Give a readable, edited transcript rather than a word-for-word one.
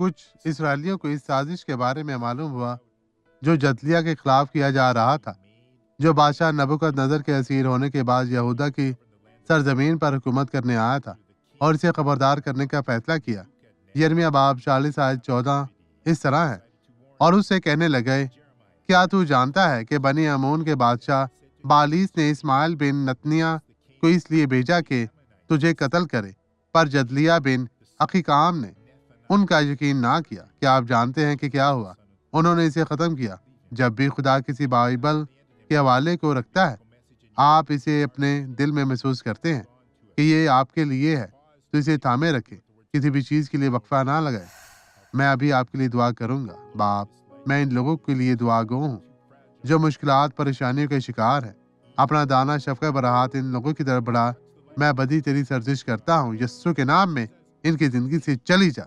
کچھ اسرائیلیوں کو اس سازش کے بارے میں معلوم ہوا جو جدلیہ کے خلاف کیا جا رہا تھا، جو بادشاہ نبوکدنضر کے اسیر ہونے کے بعد یہودا کی سرزمین پر حکومت کرنے آیا تھا اور اسے خبردار کرنے کا فیصلہ کیا۔ یرمیہ باب 40 آیت 14 اس طرح ہے، اور اس سے کہنے لگے، کیا تو جانتا ہے کہ بنی امون کے بادشاہ بالیس نے اسماعیل بن نتنیہ کو اس لیے بھیجا کہ تجھے قتل کرے، پر جدلیہ بن اخیقام نے ان کا یقین نہ کیا۔ کیا آپ جانتے ہیں کہ کیا ہوا؟ انہوں نے اسے ختم کیا۔ جب بھی خدا کسی بائبل کے حوالے کو رکھتا ہے، آپ اسے اپنے دل میں محسوس کرتے ہیں کہ یہ آپ کے لیے ہے، تو اسے تھامے رکھیں، کسی بھی چیز کے لیے وقفہ نہ لگائیں۔ میں ابھی آپ کے لیے دعا کروں گا۔ باپ، میں ان لوگوں کے لیے دعا گو ہوں جو مشکلات پریشانیوں کے شکار ہیں۔ اپنا دانا شفقت برہات ان لوگوں کی طرف بڑھا۔ میں بدی تیری سرزش کرتا ہوں، یسوع کے نام میں ان کی زندگی سے چلی جا۔